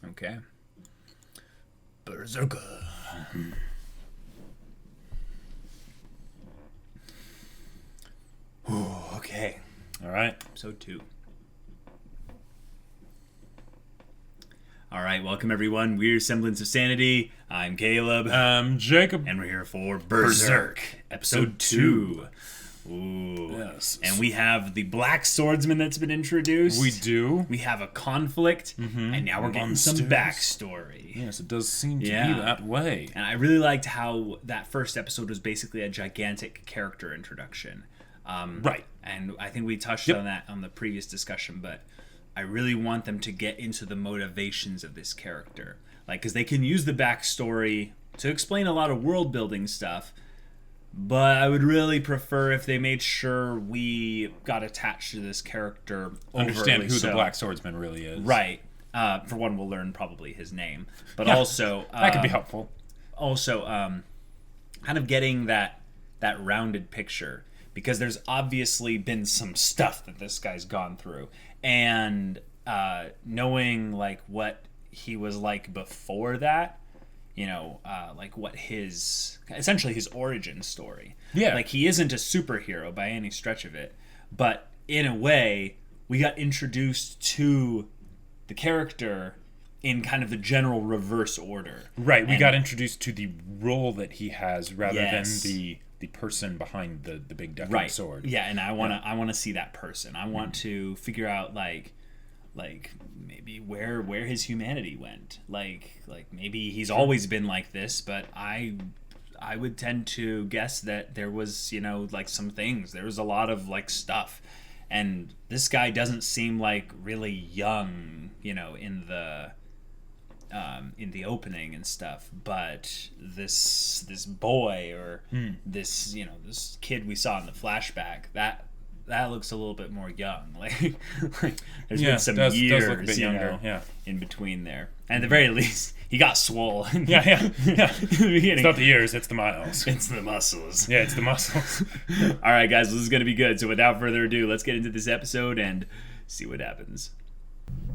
Okay. Berserk. Okay. All right. Episode 2. All right, welcome everyone. We're Semblance of Sanity. I'm Caleb. I'm Jacob. And we're here for Berserk, Episode 2. Ooh. Yes. And we have the Black Swordsman that's been introduced. We do. We have a conflict, and now we're getting some backstory. Yes, it does seem to be that way. And I really liked how that first episode was basically a gigantic character introduction. Right. And I think we touched on that on the previous discussion, but I really want them to get into the motivations of this character. Like, because they can use the backstory to explain a lot of world-building stuff, but I would really prefer if they made sure we got attached to this character. Understand who the Black Swordsman really is. Right. For one, we'll learn probably his name. But also... that could be helpful. Also, kind of getting that rounded picture. Because there's obviously been some stuff that this guy's gone through. And knowing, like, what he was like before that, you know, like what essentially his origin story. Yeah. Like, he isn't a superhero by any stretch of it. But in a way, we got introduced to the character in kind of the general reverse order. Right. We got introduced to the role that he has rather than the person behind the big ducking sword. Yeah, and I want to see that person. I want to figure out like maybe where his humanity went. Like maybe he's always been like this, but I would tend to guess that there was, you know, like some things. There was a lot of like stuff. And this guy doesn't seem like really young, you know, in the opening and stuff, but this boy or this, you know, this kid we saw in the flashback, that looks a little bit more young. Like there's been some years does look a bit younger, in between there. And at the very least, he got swole. Yeah. It's not the years, it's the miles. It's the muscles. Yeah, it's the muscles. All right, guys, this is going to be good. So without further ado, let's get into this episode and see what happens.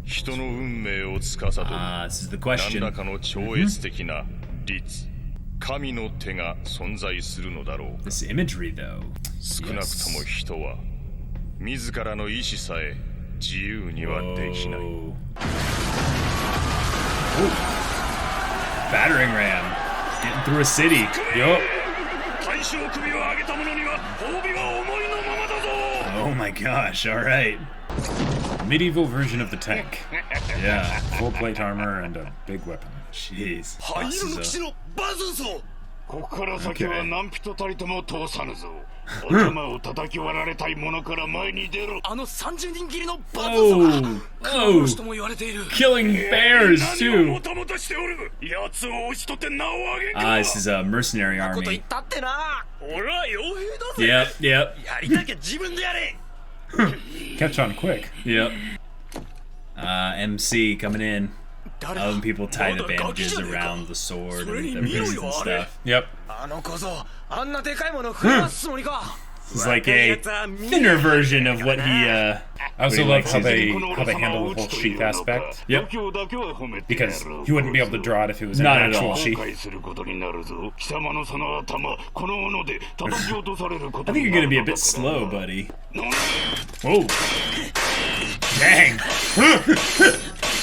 人の運命を司る this is the question. 何らかの超越的な律、神の手が存在するのだろう。 This imagery, though. 少なくとも人は自らの意志さえ自由にはできない。 Battering ram getting through a city. Yup. 大将首を上げた者には褒美は思いのままだぞ。 Oh my gosh! All right. Medieval version of the tank. Yeah. Full plate armor and a big weapon. Jeez. 灰色の騎士のバズぞ。ここから先は何人たりとも通さぬぞ。頭を叩き割られたい者から前に出ろ。あの30人切りのバズぞが。殺しとも言われている。Killing bears too. もたもたしておる。奴を押し取って名を上げんか。 This is a mercenary こと言 army. ったってな。俺は傭兵だぜ。 Yep. やりたきゃ自分でやれ。 Catch on quick. Yep. MC coming in. Other people tie the bandages around the sword and the wrists and stuff. Yep. あの小僧、あんなでかいもの振り回すつもりか。 It's like a thinner version of what he. I also like how they handle the whole sheath aspect. Yep. Because he wouldn't be able to draw it if it was an Not at actual all. sheath. I think you're gonna be a bit slow, buddy. Whoa. Dang.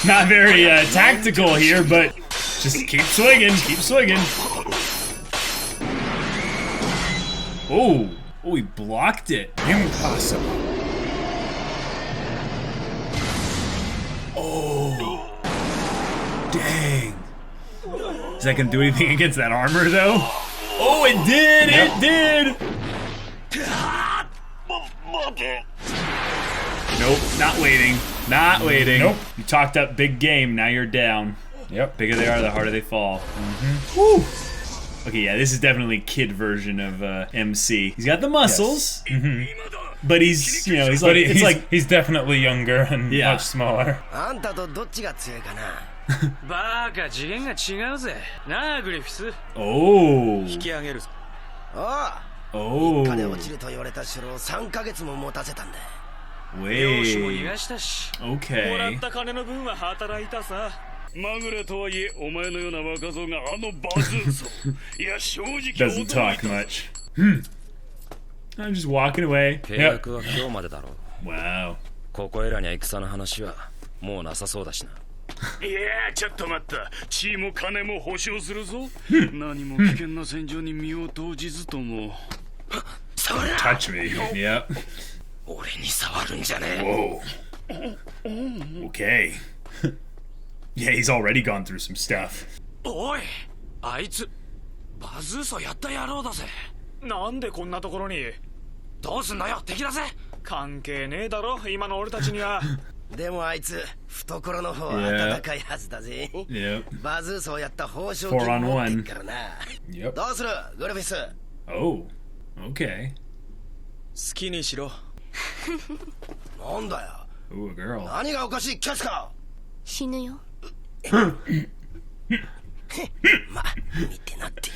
Not very tactical here, but just keep swinging, keep swinging. Oh, he blocked it. Impossible. Oh, dang. Is that gonna do anything against that armor, though? Oh, it did! It did! Nope, not waiting. Not waiting. Nope. You talked up big game, now you're down. Yep. Bigger they are, the harder they fall. Woo! Okay, yeah, this is definitely kid version of MC. He's got the muscles, but he's, you know, he's like, he's definitely younger and Yeah. much smaller. あんたとどっちが強いかな。バカ次元が違うぜ。なあグリフィス。 oh, 引き上げるぞ。ああ、 oh, 金落ちると言われた城を3ヶ月も持たせたんだ。養子も逃 wait, がしたし。もらっ okay. た金の分は働いたさ。まぐれとはいえお前のような若造があのバズーソいや正直 Doesn't talk much. I'm just walking away. 契約は今日までだろう。 Wow. ここいらには戦の話はもうなさそうだしな。いやちょっと待った地位も金も保証するぞ何も危険な戦場に身を投じずとも Touch me. Yep. 俺に触るんじゃねえ。 Whoa. Okay. Yeah, he's already gone through some stuff. おいあいつバズーソやった野郎だぜ。なんでこんなところに。どうすんだよ敵だぜ。関係ねえだろ今の俺たちには。でもあいつ懐の方は温かいはずだぜ。 Yep. バズーソをやった報奨金持ってっからな。 Yep. どうするグリフィス。 Oh. Okay. 好きにしろ。なんだよ Ooh, a girl. 何がおかしいキャスか。死ぬよ。ま見てなって。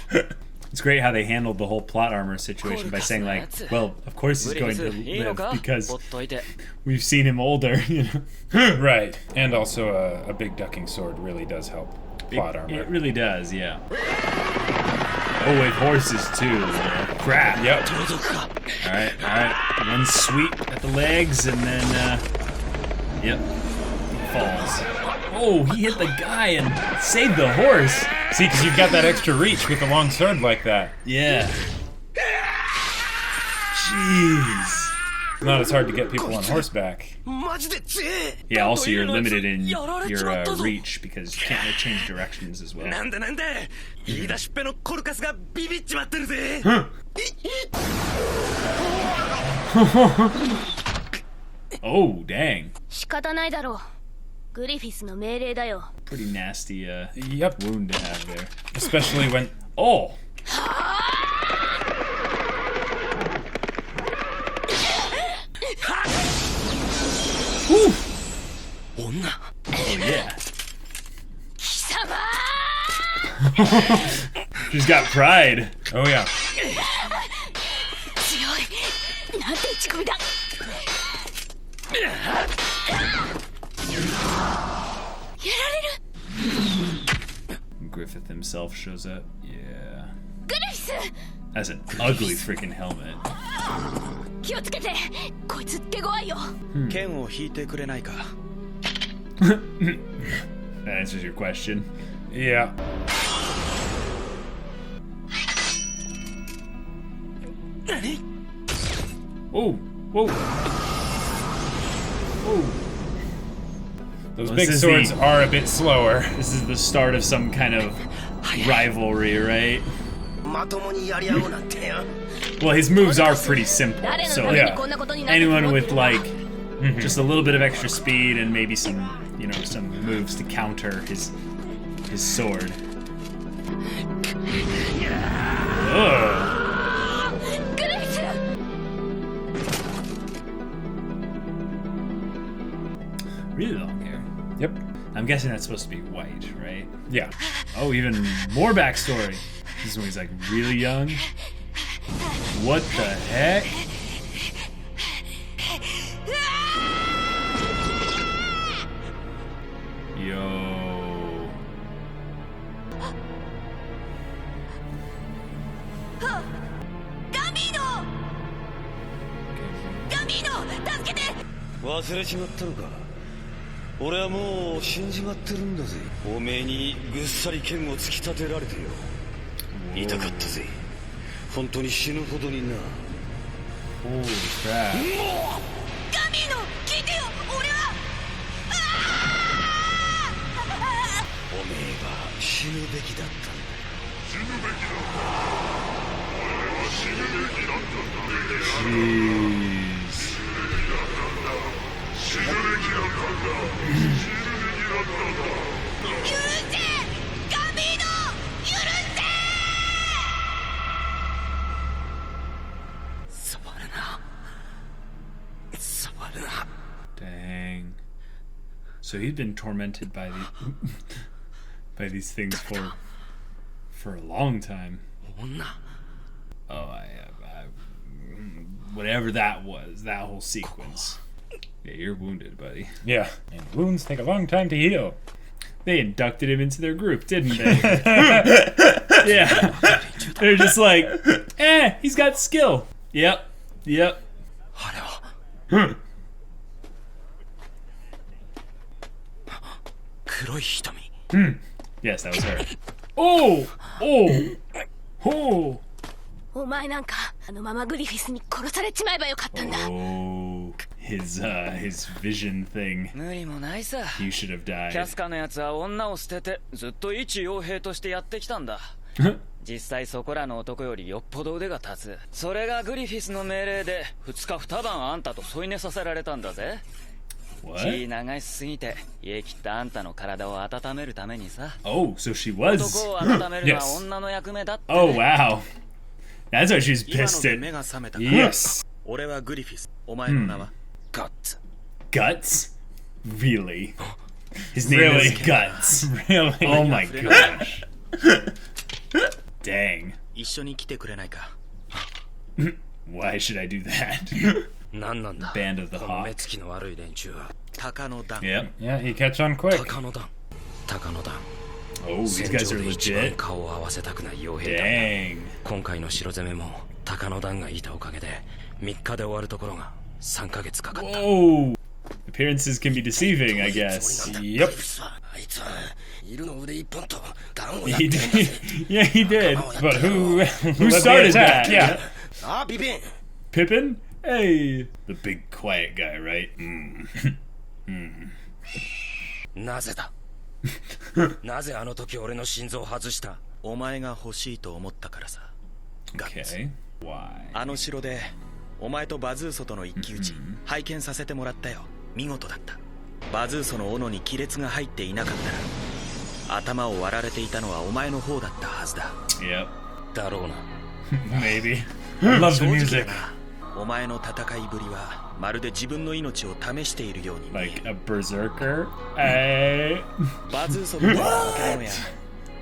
It's great how they handled the whole plot armor situation by saying like, well, of course he's going to live because we've seen him older, you know. Right. And also a big ducking sword really does help plot armor. It really does, yeah. Oh, with horses too. Crap. Yep. All right. One sweep at the legs and then, yep, he falls. Oh, he hit the guy and saved the horse. See, because you've got that extra reach with a long sword like that. Yeah. Jeez. Not as hard to get people on horseback. マジで強え。 Yeah, also you're limited in your reach because you can't really change directions as well. なんで言い出しっぺのコルカスがビビっちまってるぜ。 Oh, dang. 仕方ないだろう。グリフィスの命令だよ。 Pretty nasty Yep. wound to have there. Especially when... Oh! Whew! Oh, yeah. 貴様 She's got pride. Oh, yeah. 強い。なんて打ち込みだ。 Griffith himself shows up. Yeah. グリフィス That's an ugly freaking helmet. 気をつけて。こいつ手強いよ。剣を引いてくれないか。 That answers your question. Yeah. Oh! Whoa! Whoa! Those Well, big this is swords the- are a bit slower. This is the start of some kind of rivalry, right? まともにやり合おうなんてよ。 Well, his moves are pretty simple, 誰の so ために yeah. こんなことになってると anyone 思って with るんだ like just a little bit of extra speed and maybe some, you know, some moves to counter his sword. Ugh. グリフィス Really long hair. Yep. I'm guessing that's supposed to be white, right? Yeah. Oh, even more backstory. This is when he's like really young. What the heck? Yo. ガミーノガミーノ助けて。忘れちまったのか俺はもう死んじまってるんだぜおめえにぐっさり剣を突き立てられてよ痛かったぜ本当に死ぬほどにな Holy crap. ガミーノ聞いてよ俺は。おめえが死ぬべきだったんだ Jeez. 許せガミーノ許せ。触るな。触るな。 Dang. So he'd been tormented by by these things for a long time. 女。 Oh, whatever that was, that whole sequence. Yeah, you're wounded, buddy. Yeah. And wounds take a long time to heal. They inducted him into their group, didn't they? Yeah. They're just like, he's got skill. Yep. あれは黒い瞳 Yes, that was her. Oh! お前なんかあのままグリフィスに殺されちまえばよかったんだ Oh, his vision thing. 無理もないさ You should have キャ died. スカのやつは女を捨ててずっと一傭兵としてやってきたんだ実際そこらの男よりよっぽど腕が立つそれがグリフィスの命令で2日2晩あんたと添い寝させられたんだぜ What? 血流しすぎて冷え切ったあんたの体を温めるためにさ Oh, so she was. 男を温めるのは Yes. 女の役目だって Oh, wow. That's why she's 今の pissed で at. 目が覚めたか Yes. 俺はグリフィスお前の名は、ガッツ Guts? Really? His name is Guts. Really? Oh my gosh. Dang. 一緒に来てくれないか Why should I do that? 何なんだ Band of the この Hawk. 目つきの悪い連中は 鷹の段 Yep. Yeah, you catch on quick. 鷹の段鷹の段 Oh, these 戦 guys 場 are で一番 legit. 顔を合わせたくない傭兵だ Dang. 今回の城攻めも鷹の段がいたおかげで3日で終わるところが3ヶ月かかった Whoa. Appearances can be deceiving, I guess. Yep. あいつはいるの腕一本と弾を He did. Yeah, he did. But who Who started that? Yeah. ああビビン Pippin? Hey. The big quiet guy, right? なぜだなぜあの時俺の心臓を外したお前が欲しいと思ったからさ Okay. Why? あの城でお前とバズーソとの一騎打ち拝見させてもらったよ見事だったバズーソの斧に亀裂が入っていなかったら頭を割られていたのはお前の方だったはずだ Yep. だろうな Maybe. I love the 正直 music. だなお前の戦いぶりはまるで自分の命を試しているように見え Like る a berserker. Hey. バズーソみたいな化け物や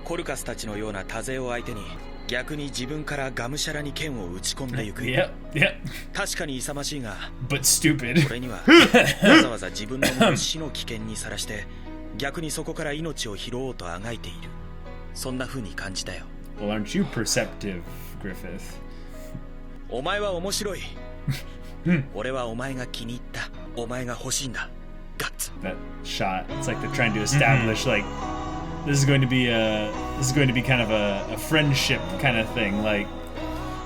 コルカスたちのような多勢を相手に逆に自分からがむしゃらに剣を打ち込んでいく Yep. Yep. 確かに勇ましいが But stupid. 俺にはわざわざ自分の身を死の危険にさらして逆にそこから命を拾おうとあがいているそんな風に感じたよ Well, aren't you perceptive, Griffith? お前は面白い俺はお前が気に入ったお前が欲しいんだガッツ That shot. It's like they're trying to establish like this is going to be kind of a friendship kind of thing. Like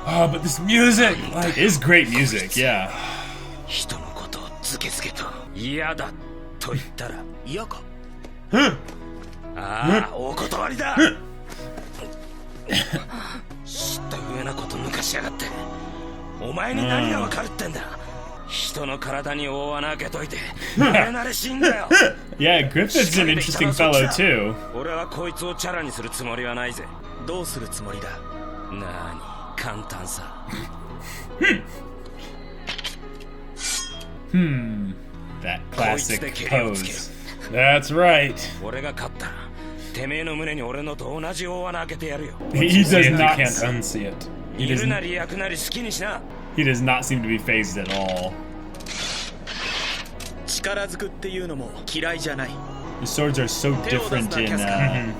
Oh, but this music. it is great music. Yeah. 人のことをズケズケと嫌だと言ったら嫌かああお断りだ知った上なこと抜かしやがってお前に何がわかるってんだ人の体に大穴開けといて慣れしいんだよ Yeah, Griffith's an interesting fellow too. 俺はこいつをチャラにするつもりはないぜどうするつもりだなに簡単さ That classic pose. That's right. 俺が勝ったらてめえの胸に俺のと同じ大穴開けてやるよ He does See it, you not. can't unsee it. いるなり焼くなり好きにしな He does not seem to be phased at all. 力ずくっていうのも嫌いじゃない The swords are so different in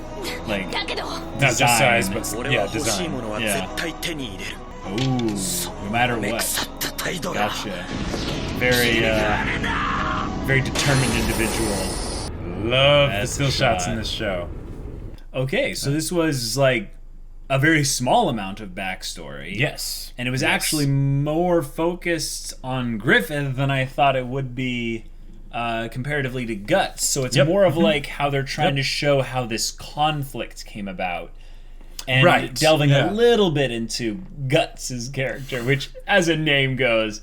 like だけど Not just size, design. but 俺は yeah, 欲しい design. ものは Yeah. 絶対手に入れる Ooh, no matter 目 what. 腐った態度が Gotcha. Very very determined individual. Love That's the still a shots shot. in this show. Okay, so this was like a very small amount of backstory. Yes. And it was actually more focused on Griffith than I thought it would be comparatively to Guts. So it's Yep. more of like how they're trying Yep. to show how this conflict came about. And Right, delving yeah. a little bit into Guts' character, which, as a name goes,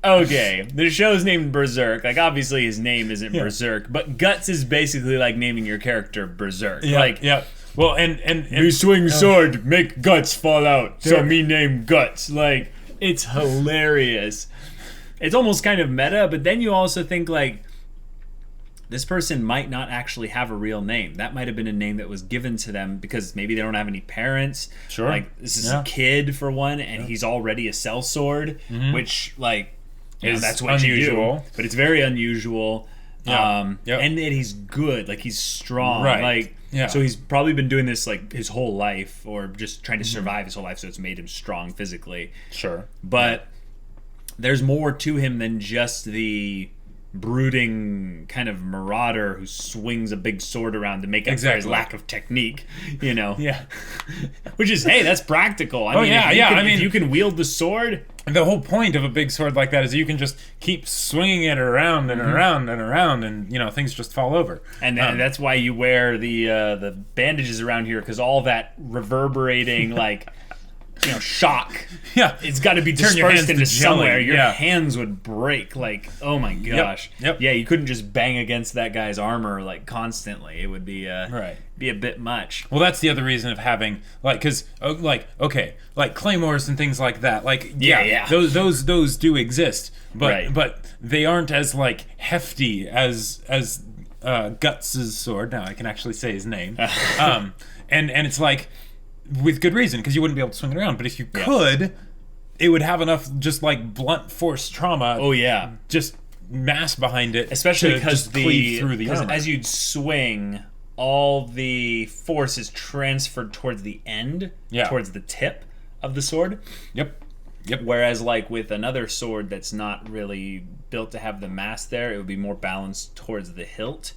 okay, the show's named Berserk. Like, obviously his name isn't Yeah. Berserk, but Guts is basically like naming your character Berserk. Yeah, Like, yeah. Well, and me swing sword, make guts fall out. So There- me name Guts. Like, it's hilarious. It's almost kind of meta, but then you also think like this person might not actually have a real name. That might have been a name that was given to them because maybe they don't have any parents. Sure. Like this is Yeah. a kid for one, and he's already a sellsword, which like you know, Is that's what you unusual. do. But it's very unusual. Yeah. And he's good, like he's strong, Right. like Yeah. so he's probably been doing this like his whole life, or just trying to survive his whole life, so it's made him strong physically. Sure. But there's more to him than just the brooding kind of marauder who swings a big sword around to make up for his lack of technique, you know. Yeah. Which is, hey, that's practical. I mean, if you can wield the sword. The whole point of a big sword like that is you can just keep swinging it around and around and around, and things just fall over. And that's why you wear the bandages around here, because all that reverberating like shock. Yeah, it's got to be dispersed into somewhere. Your hands would break. Like, oh my gosh. Yep. Yeah, you couldn't just bang against that guy's armor like constantly. It would be be a bit much. Well, that's the other reason of having because claymores and things like that. Like those do exist, but they aren't as like hefty as Guts' sword. Now I can actually say his name. And it's like, with good reason, because you wouldn't be able to swing it around. But if you could, it would have enough just like blunt force trauma. Oh yeah, just mass behind it, especially because cleave through the armor. As you'd swing, all the force is transferred towards the end, towards the tip of the sword. Yep. Whereas like with another sword that's not really built to have the mass there, it would be more balanced towards the hilt.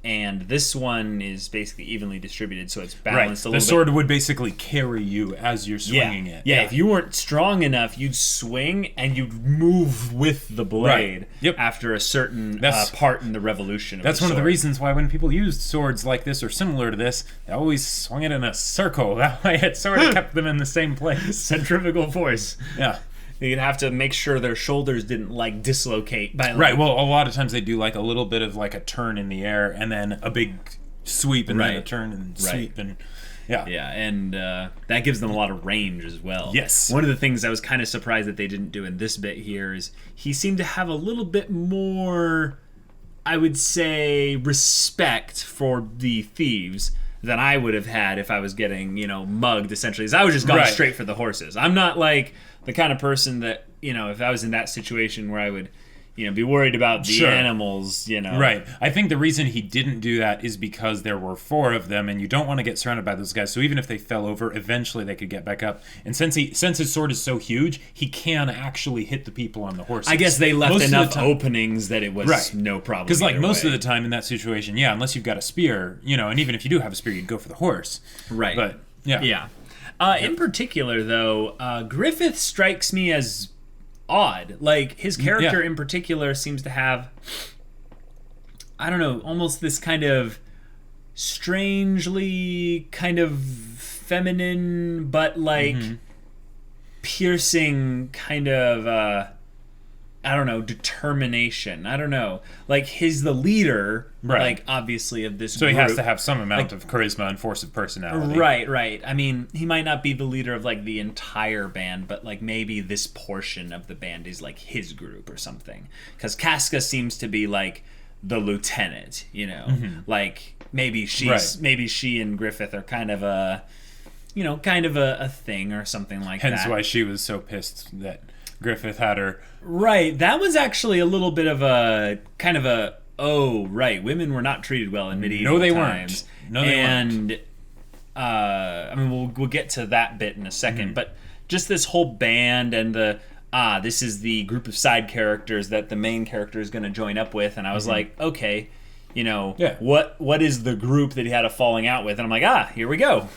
And this one is basically evenly distributed, so it's balanced a little bit. The sword would basically carry you as you're swinging it. Yeah, if you weren't strong enough, you'd swing and you'd move with the blade after a certain part in the revolution of That's the sword. one of the reasons why when people used swords like this or similar to this, they always swung it in a circle. That way it sort of kept them in the same place. Centrifugal force. Yeah. You'd have to make sure their shoulders didn't like dislocate by right. Well, a lot of times they do like a little bit of like a turn in the air and then a big sweep and then a turn and sweep and and that gives them a lot of range as well. Yes. One of the things I was kind of surprised that they didn't do in this bit here is he seemed to have a little bit more, I would say, respect for the thieves than I would have had if I was getting, mugged, essentially. As I was just going straight for the horses. I'm not like the kind of person that, if I was in that situation where I would, be worried about the animals, Right. I think the reason he didn't do that is because there were 4 of them, and you don't want to get surrounded by those guys. So even if they fell over, eventually they could get back up. And since his sword is so huge, he can actually hit the people on the horses. I guess they left enough openings that it was no problem. Because like most of the time in that situation, unless you've got a spear, and even if you do have a spear, you'd go for the horse. Right. But yeah. In particular, though, Griffith strikes me as odd. Like, his character in particular seems to have, I don't know, almost this kind of strangely kind of feminine, but like piercing kind of, I don't know, determination. I don't know. Like, he's the leader, like, obviously, of this group. So he has to have some amount of charisma and force of personality. Right. I mean, he might not be the leader of, like, the entire band, but, like, maybe this portion of the band is, like, his group or something. Because Casca seems to be, like, the lieutenant, Like, maybe she and Griffith are kind of a, a thing or something like that. Hence why she was so pissed that Griffith had her. Right, that was actually a little bit of a kind of a women were not treated well in medieval times. No, they weren't. I mean, we'll get to that bit in a second, but just this whole band and this is the group of side characters that the main character is going to join up with, and I was like, okay, what is the group that he had a falling out with? And I'm like, here we go.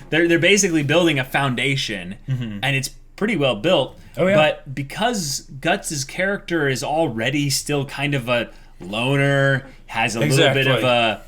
they're basically building a foundation, and it's pretty well built. Oh, yeah. But because Guts' character is already still kind of a loner, has a little bit of an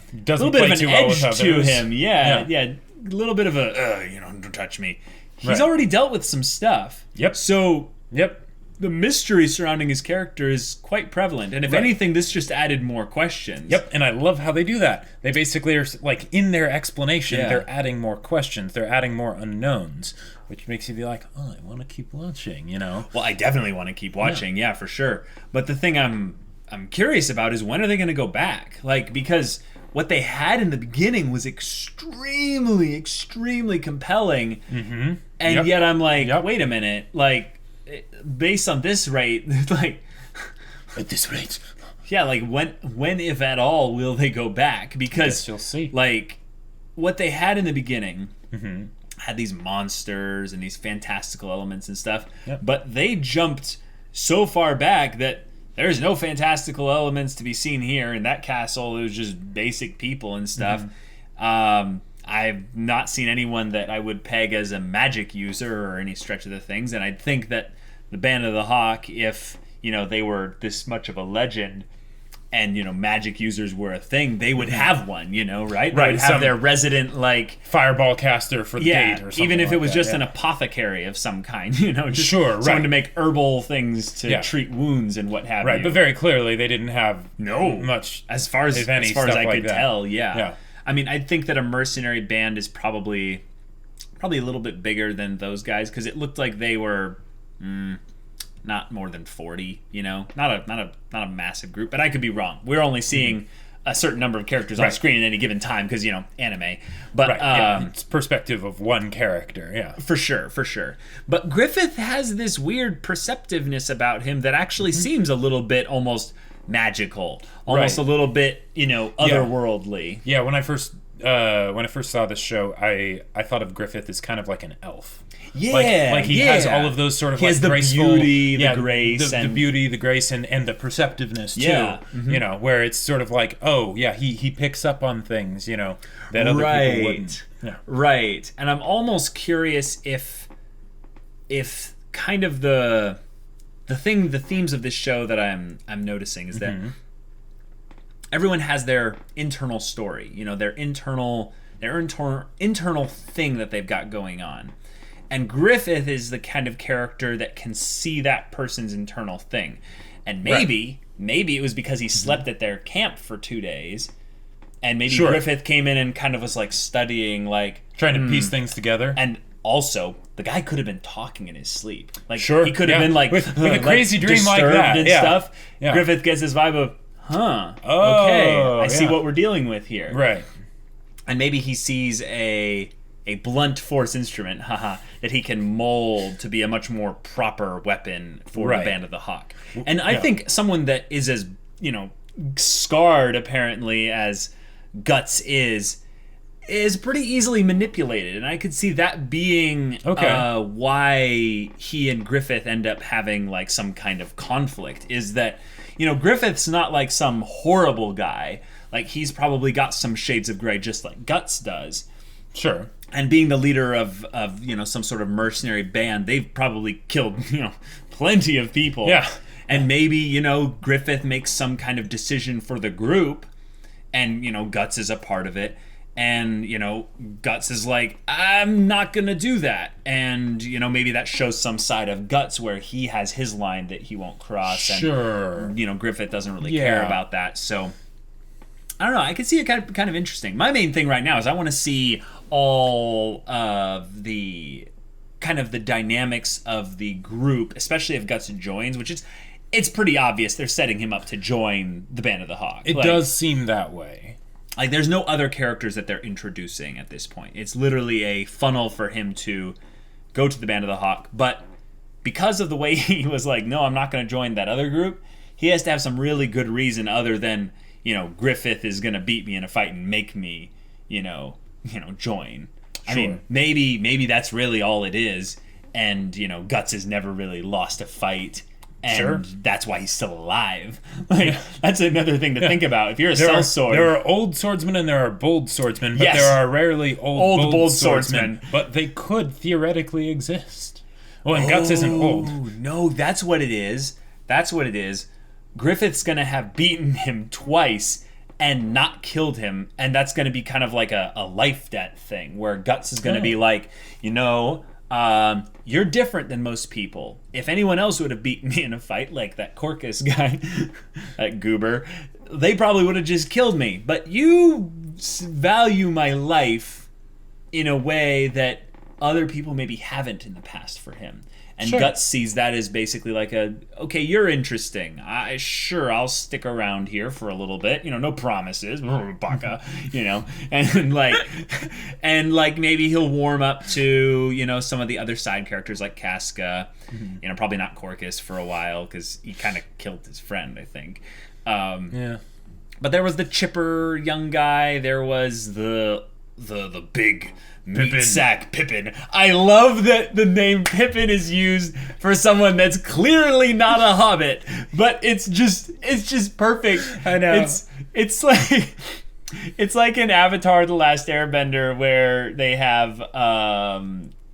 edge to him. Yeah, a little bit of a don't touch me. He's already dealt with some stuff. Yep. So the mystery surrounding his character is quite prevalent, and if anything, this just added more questions. Yep, and I love how they do that. They basically are like, in their explanation, they're adding more questions. They're adding more unknowns, which makes you be like, I want to keep watching. Well, I definitely want to keep watching. Yeah, for sure. But the thing I'm curious about is, when are they going to go back? Like, because what they had in the beginning was extremely, extremely compelling, and yet I'm like, wait a minute, like, based on this rate, like, at this rate, Yeah, like when if at all will they go back? Because you'll see. Like what they had in the beginning had these monsters and these fantastical elements and stuff, but they jumped so far back that there's no fantastical elements to be seen here in that castle. It was just basic people and stuff. I've not seen anyone that I would peg as a magic user or any stretch of the things, and I'd think that the Band of the Hawk, if they were this much of a legend and magic users were a thing, they would have one, right? They would have their resident like fireball caster for the gate or something. Even if like it was that, just an apothecary of some kind, just someone to make herbal things to treat wounds and what have you. Right, but very clearly they didn't have much, as far as I could tell. Yeah. I mean, I think that a mercenary band is probably a little bit bigger than those guys, because it looked like they were not more than 40. Not a massive group, but I could be wrong. We're only seeing a certain number of characters on screen at any given time because anime. But it's perspective of one character. Yeah, for sure. But Griffith has this weird perceptiveness about him that actually seems a little bit almost magical, almost a little bit otherworldly. Yeah, when I first saw this show, I thought of Griffith as kind of like an elf. Yeah, like he has all of those sort of he has the graceful beauty, the grace, the beauty, the grace, and the perceptiveness too. Yeah. Where it's sort of like, he picks up on things, that other people wouldn't. Yeah. Right, and I'm almost curious if kind of the themes of this show that I'm noticing is that everyone has their internal story, their internal thing that they've got going on. And Griffith is the kind of character that can see that person's internal thing. And maybe it was because he slept at their camp for 2 days, and maybe Griffith came in and kind of was like studying, like trying to piece things together. And also, the guy could have been talking in his sleep. Like he could have been like with a crazy dream like that and stuff. Yeah. Griffith gets this vibe of, okay, I see what we're dealing with here. Right. And maybe he sees a blunt force instrument, that he can mold to be a much more proper weapon for the Band of the Hawk. And I think someone that is as, scarred apparently as Guts is pretty easily manipulated. And I could see that being why he and Griffith end up having like some kind of conflict, is that, Griffith's not like some horrible guy. Like, he's probably got some shades of gray just like Guts does. Sure. And being the leader of some sort of mercenary band, they've probably killed plenty of people. Yeah. And maybe Griffith makes some kind of decision for the group, and Guts is a part of it, and Guts is like, I'm not gonna do that, and maybe that shows some side of Guts where he has his line that he won't cross. Sure. And Griffith doesn't really care about that. So I don't know. I can see it kind of interesting. My main thing right now is I want to see all of the kind of the dynamics of the group, especially if Guts joins, which it's pretty obvious they're setting him up to join the Band of the Hawk. It does seem that way. Like, there's no other characters that they're introducing at this point. It's literally a funnel for him to go to the Band of the Hawk. But because of the way he was like, no, I'm not going to join that other group, he has to have some really good reason other than, Griffith is going to beat me in a fight and make me, join. Sure. I mean, maybe that's really all it is. And, Guts has never really lost a fight. And that's why he's still alive. Like, that's another thing to think about. If you're a sellsword... There are old swordsmen and there are bold swordsmen, but there are rarely old bold swordsmen. But they could theoretically exist. Well, and Guts isn't old. No, that's what it is. Griffith's going to have beaten him twice and not killed him, and that's going to be kind of like a life debt thing, where Guts is going to be like, you're different than most people. If anyone else would have beaten me in a fight, like that Corcus guy, that goober, they probably would have just killed me. But you value my life in a way that other people maybe haven't in the past for him. And Guts sees that as basically like okay, you're interesting. I'll stick around here for a little bit. No promises, baka, and like maybe he'll warm up to some of the other side characters like Casca. Probably not Corcus for a while because he kind of killed his friend, I think. Yeah. But there was the chipper young guy. There was the big meat sack Pippin. I love that the name Pippin is used for someone that's clearly not a hobbit, but it's just perfect. I know. It's like in Avatar: The Last Airbender, where they have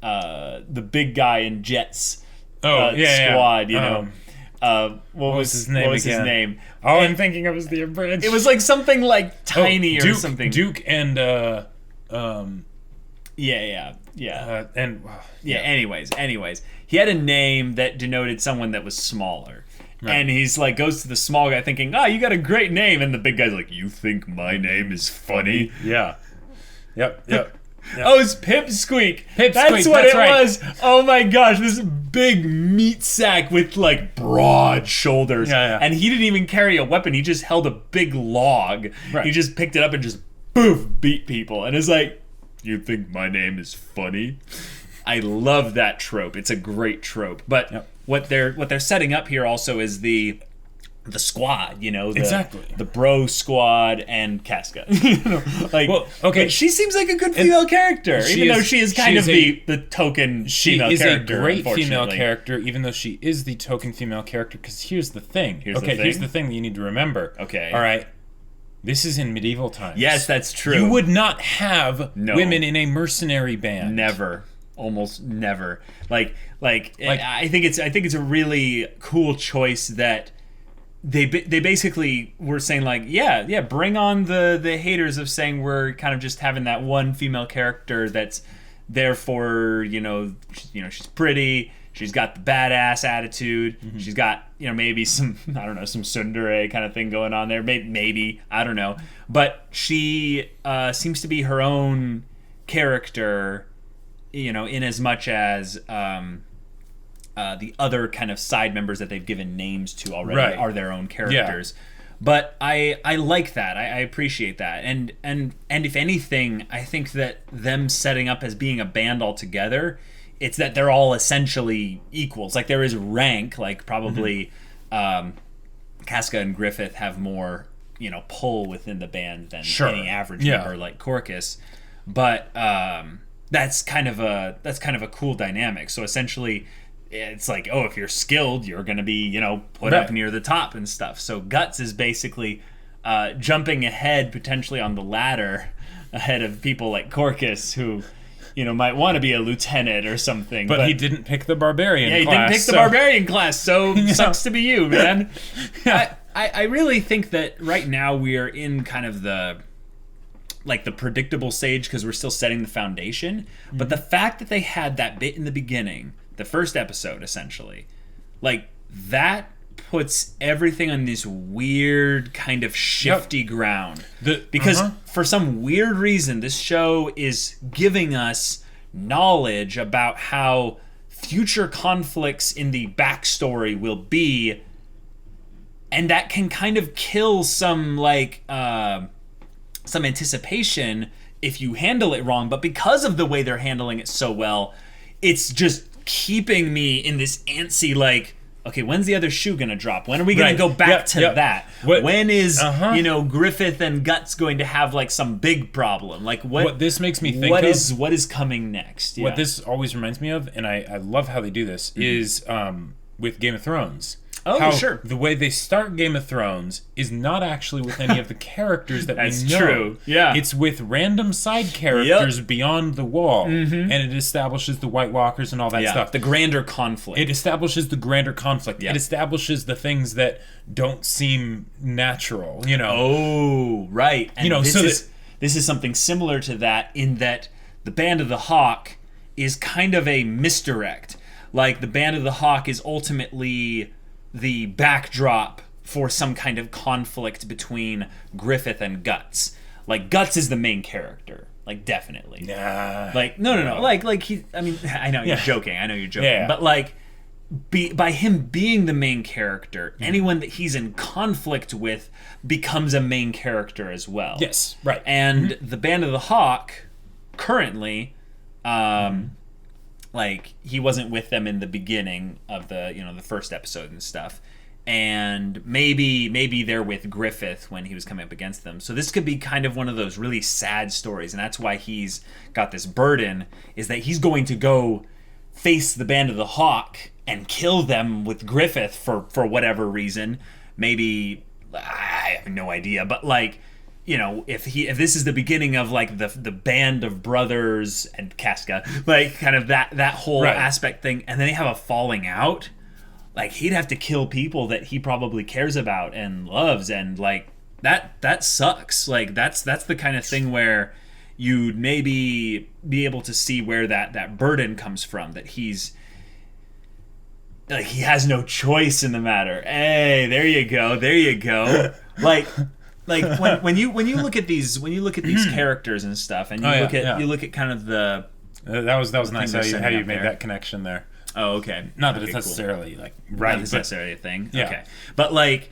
the big guy in Jet's squad. You know. What was his name? All I'm thinking of is the abridged. It was like something like Tiny or something. Duke and Anyways, he had a name that denoted someone that was smaller. Right. And he's like, goes to the small guy thinking, you got a great name. And the big guy's like, you think my name is funny? Yeah. Yep. Oh, it's Pipsqueak. That's what it right. was. Oh my gosh, this big meat sack with like broad shoulders. Yeah. And he didn't even carry a weapon. He just held a big log. Right. He just picked it up and just boof, beat people. And it's like, you think my name is funny? I love that trope. It's a great trope. But what they're setting up here also is the squad, exactly the bro squad and Casca. But she seems like a good female character, even though she is kind of the token female character. She is a great female character, even though she is the token female character. Because here's the thing. Here's the thing that you need to remember. Okay. All right. This is in medieval times. Yes, that's true. You would not have women in a mercenary band. Never. Almost never. I think it's a really cool choice that they basically were saying bring on the haters of saying we're kind of just having that one female character that's there for she's pretty, she's got the badass attitude, she's got maybe some some tsundere kind of thing going on there, maybe I don't know, but she seems to be her own character, in as much as the other kind of side members that they've given names to already are their own characters. Yeah. But I like that. I appreciate that. And if anything, I think that them setting up as being a band altogether, it's that they're all essentially equals. Like there is rank, like probably Casca and Griffith have more, pull within the band than any average member like Corcus. But that's kind of a cool dynamic. So essentially it's like, if you're skilled, you're going to be, put up near the top and stuff. So Guts is basically jumping ahead potentially on the ladder ahead of people like Corcus who, might want to be a lieutenant or something. But he didn't pick the barbarian class. Yeah, he didn't pick the barbarian class, so sucks to be you, man. I really think that right now we are in kind of the predictable stage because we're still setting the foundation. But the fact that they had that bit in the beginning, the first episode essentially, that puts everything on this weird kind of shifty ground. Because for some weird reason, this show is giving us knowledge about how future conflicts in the backstory will be, and that can kind of kill some anticipation if you handle it wrong. But because of the way they're handling it so well, it's just keeping me in this antsy, okay, when's the other shoe gonna drop? When are we gonna go back to that? When is Griffith and Guts going to have some big problem? What this makes me think what is coming next? What this always reminds me of, and I love how they do this, is with Game of Thrones. Oh, sure. The way they start Game of Thrones is not actually with any of the characters that we know. That's true. Yeah. It's with random side characters beyond the wall. And it establishes the White Walkers and all that stuff. The grander conflict. It establishes the grander conflict. Yeah. It establishes the things that don't seem natural, Oh, right. And this is something similar to that, in that the Band of the Hawk is kind of a misdirect. The Band of the Hawk is ultimately the backdrop for some kind of conflict between Griffith and Guts. Guts is the main character. Definitely. Nah. No. He. I mean, I know you're joking. Yeah. But by him being the main character, anyone that he's in conflict with becomes a main character as well. Yes. Right. And the Band of the Hawk currently, he wasn't with them in the beginning of the the first episode and stuff, and maybe they're with Griffith when he was coming up against them. So this could be kind of one of those really sad stories, and that's why he's got this burden, is that he's going to go face the Band of the Hawk and kill them with Griffith for whatever reason. Maybe, I have no idea, but like, you know, if this is the beginning of like the band of brothers and Casca, like kind of that whole aspect thing, and then they have a falling out, like he'd have to kill people that he probably cares about and loves, and like that sucks. Like that's the kind of thing where you'd maybe be able to see where that burden comes from, that he's like he has no choice in the matter. Hey, there you go. Like when you look at these characters and stuff, and you look at kind of the that was nice how you made that connection there. Oh, okay. Not that it's necessarily cool. Like right, not necessarily a thing. Yeah. Okay, but like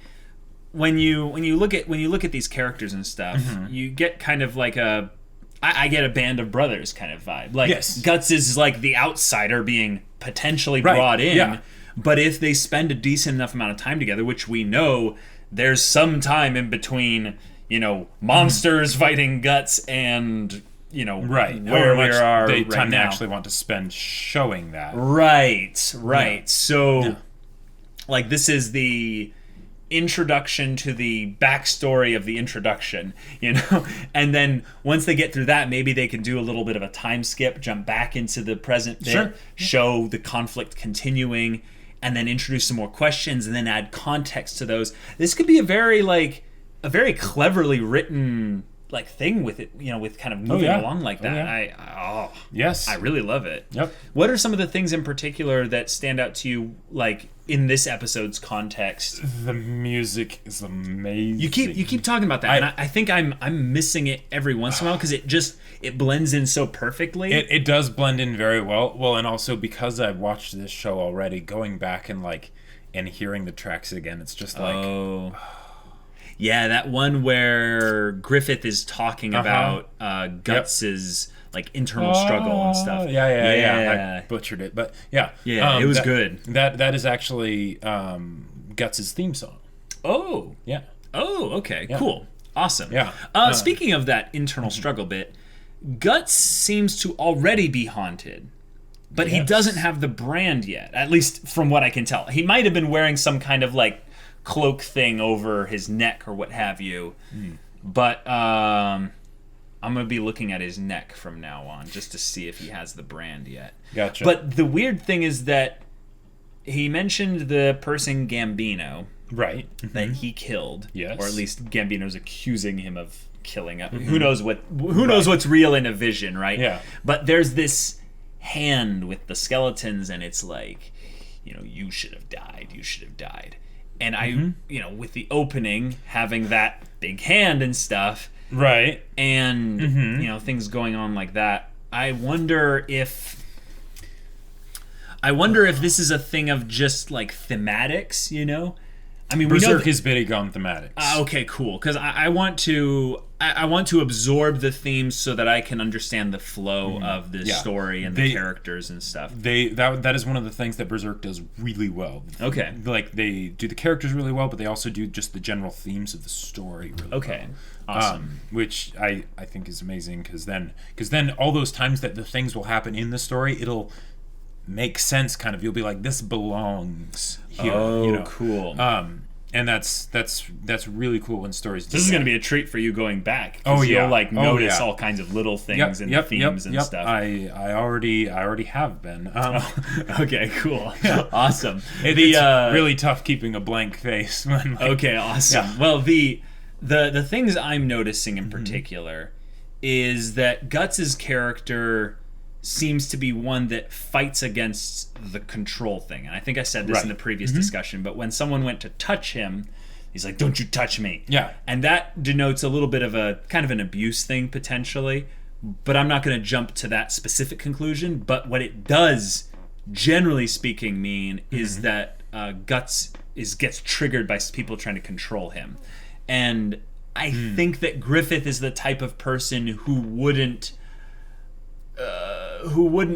when you look at these characters and stuff, you get kind of like I get a Band of Brothers kind of vibe. Like Guts is like the outsider being potentially brought in, but if they spend a decent enough amount of time together, which we know there's some time in between, you know, monsters fighting Guts and, you know, where we are they right time now. to actually want to spend showing that. Right. Yeah. So, like, this is the introduction to the backstory of the introduction, you know? And then once they get through that, maybe they can do a little bit of a time skip, jump back into the present bit, show the conflict continuing, and then introduce some more questions and then add context to those. This could be a very cleverly written like thing with it, you know, with kind of moving along like that. I really love it. Yep. What are some of the things in particular that stand out to you, like in this episode's context? The music is amazing. You keep talking about that, and I think I'm missing it every once in a while because it blends in so perfectly. It does blend in very well. Well, and also because I've watched this show already, going back and hearing the tracks again, it's just like yeah, that one where Griffith is talking about Guts's like internal struggle and stuff. Yeah. I butchered it, but it was good. That is actually Guts's theme song. Oh, yeah. Oh, okay, cool, awesome. Yeah. Speaking of that internal struggle bit, Guts seems to already be haunted, but he doesn't have the brand yet. At least from what I can tell, he might have been wearing some kind of like cloak thing over his neck or what have you, but I'm gonna be looking at his neck from now on just to see if he has the brand yet. Gotcha. But the weird thing is that he mentioned the person Gambino, that he killed, or at least Gambino's accusing him of killing. Who knows what's real in a vision, right? Yeah. But there's this hand with the skeletons, and it's like, you know, you should have died. And I, you know, with the opening, having that big hand and stuff, and you know, things going on like that, I wonder if this is a thing of just like thematics, you know. I mean, Berserk is big on thematics. Okay, cool. Because I want to absorb the themes so that I can understand the flow of the story and the characters and stuff. That is one of the things that Berserk does really well. Okay. Like they do the characters really well, but they also do just the general themes of the story really well. Awesome. Which I think is amazing because then all those times that the things will happen in the story, it'll make sense kind of. You'll be like, this belongs here. Oh, you know? cool. And that's really cool when stories do this is going to be a treat for you going back. You'll like notice all kinds of little things and themes and stuff. I already have been. Okay, cool. Awesome. It's really tough keeping a blank face. When, okay, awesome. Yeah. Well, the things I'm noticing in particular is that Guts's character seems to be one that fights against the control thing. And I think I said this in the previous discussion, but when someone went to touch him, he's like, don't you touch me. Yeah. And that denotes a little bit of a kind of an abuse thing potentially, but I'm not going to jump to that specific conclusion. But what it does, generally speaking, mean is that Guts gets triggered by people trying to control him. And I think that Griffith is the type of person who wouldn't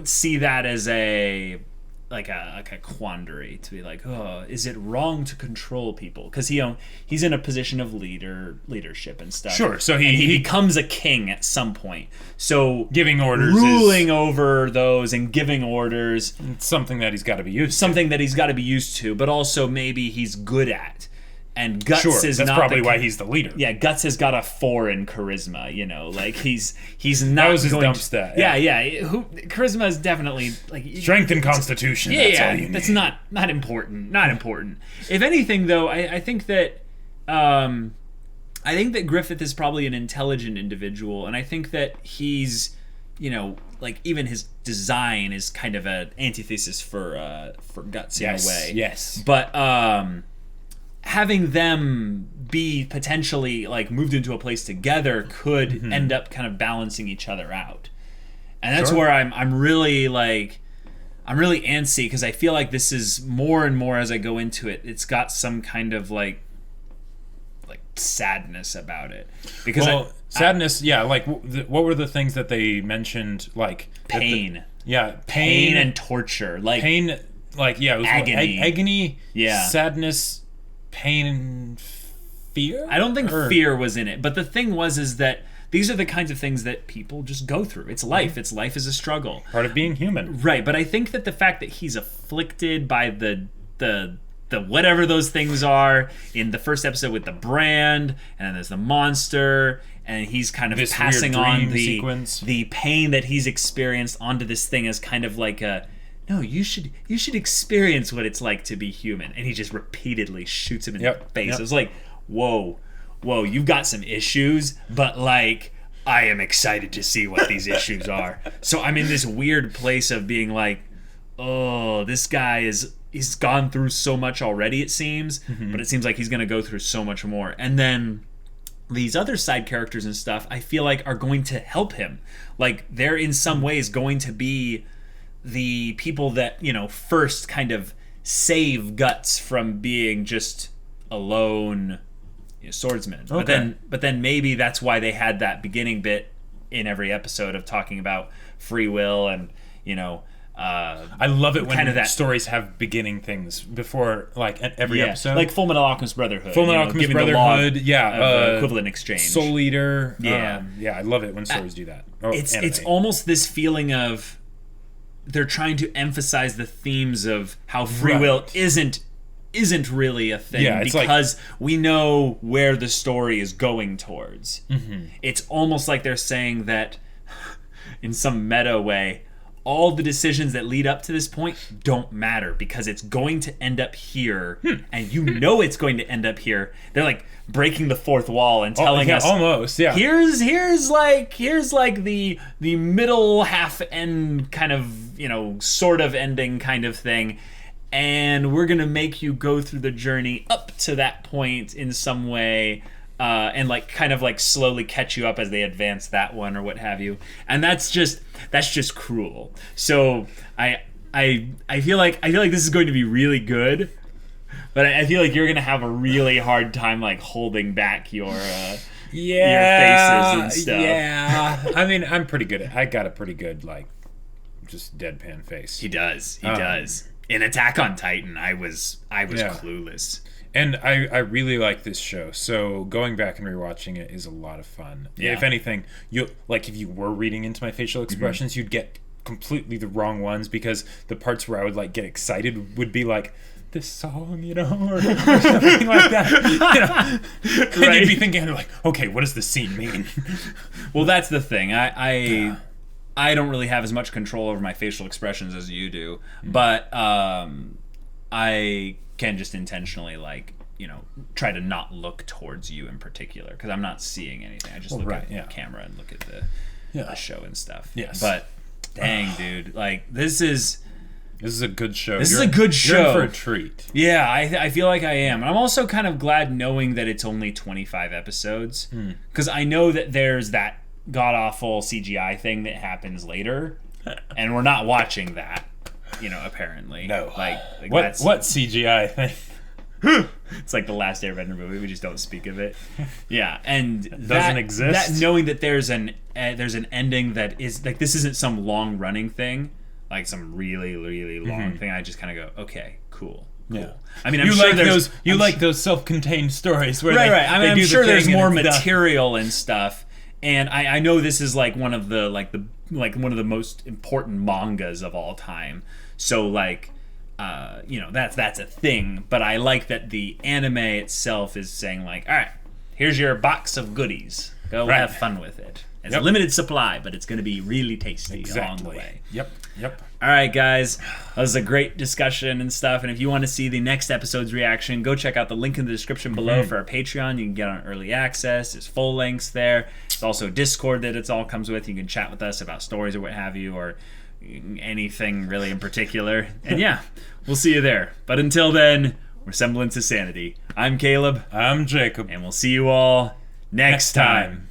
see that as a like a quandary to be like, oh, is it wrong to control people? Because he's in a position of leadership and stuff. Sure. So he becomes a king at some point. So giving orders, ruling over those and giving orders, it's something that he's got to be used. Something that he's got to be used to, but also maybe he's good at. And Guts is that's not probably why he's the leader. Yeah, Guts has got a 4 in charisma. You know, like he's not. That was his going dump to, stat. Yeah. Charisma is definitely like strength and constitution. That's all you need. That's not important. Not important. If anything, though, I think that Griffith is probably an intelligent individual, and I think that he's, you know, like even his design is kind of an antithesis for Guts in a way. Yes. But having them be potentially like moved into a place together could end up kind of balancing each other out, and that's where I'm really antsy, because I feel like this is more and more as I go into it. It's got some kind of like sadness about it, because sadness. What were the things that they mentioned? Like pain. Pain and torture. Like pain. It was agony. Agony. Yeah. Sadness. Pain and fear? I don't think fear was in it, but the thing is that these are the kinds of things that people just go through. It's life. It's life is a struggle. Part of being human. Right, but I think that the fact that he's afflicted by the whatever those things are in the first episode with the brand, and then there's the monster, and he's kind of this passing on the pain that he's experienced onto this thing as kind of like a, no, you should experience what it's like to be human. And he just repeatedly shoots him in the face. It was like, whoa, you've got some issues, but like, I am excited to see what these issues are. So I'm in this weird place of being like, oh, this guy he's gone through so much already, it seems, but it seems like he's going to go through so much more. And then these other side characters and stuff, I feel like are going to help him. Like, they're in some ways going to be the people that, you know, first kind of save Guts from being just a lone, you know, swordsman. Okay. But then maybe that's why they had that beginning bit in every episode of talking about free will and, you know, I love it when kind of that stories have beginning things before, like every episode, like Fullmetal Alchemist Brotherhood. Fullmetal Alchemist Brotherhood, equivalent exchange. Soul Eater, yeah, I love it when stories do that. It's almost this feeling of they're trying to emphasize the themes of how free will isn't really a thing, because we know where the story is going towards. It's almost like they're saying that in some meta way, all the decisions that lead up to this point don't matter, because it's going to end up here, and you know it's going to end up here. They're like breaking the fourth wall and telling us almost, here's like the middle half end kind of, you know, sort of ending kind of thing, and we're gonna make you go through the journey up to that point in some way. And like kind of like slowly catch you up as they advance that one or what have you, and that's just cruel. So I feel like this is going to be really good, but I feel like you're gonna have a really hard time like holding back your faces and stuff. Yeah, I mean, I'm pretty good I got a pretty good like just deadpan face. He does. In Attack on Titan, I was clueless. And I really like this show, so going back and rewatching it is a lot of fun. Yeah. If anything, if you were reading into my facial expressions, you'd get completely the wrong ones, because the parts where I would like get excited would be like this song, you know, or something like that. You know? And you'd be thinking like, okay, what does this scene mean? Well, that's the thing. I don't really have as much control over my facial expressions as you do, but I can just intentionally, like, you know, try to not look towards you in particular, because I'm not seeing anything. I just look at the camera and look at the show and stuff. Yes. But dang, dude, like this is a good show. This is a good show. You're in for a treat. Yeah, I feel like I am. And I'm also kind of glad knowing that it's only 25 episodes, because I know that there's that god-awful CGI thing that happens later, and we're not watching that, you know, apparently. No. Like what CGI thing? It's like the last Airbender movie. We just don't speak of it. Yeah, and doesn't exist. That knowing that there's an ending that is like, this isn't some long running thing. like some really, really long thing, I just kind of go, okay, cool. Yeah. I mean, I'm sure like those self-contained stories where right. I mean, I'm sure there's more material done. and stuff, and I know this is like one of the one of the most important mangas of all time. So like, that's a thing. But I like that the anime itself is saying like, all right, here's your box of goodies. Go have fun with it. It's a limited supply, but it's going to be really tasty along the way. Yep. All right, guys. That was a great discussion and stuff. And if you want to see the next episode's reaction, go check out the link in the description below for our Patreon. You can get on early access. There's full links there. There's also Discord that it all comes with. You can chat with us about stories or what have you, or anything really in particular. And yeah, we'll see you there. But until then, we're Semblance of Sanity. I'm Caleb. I'm Jacob. And we'll see you all next time.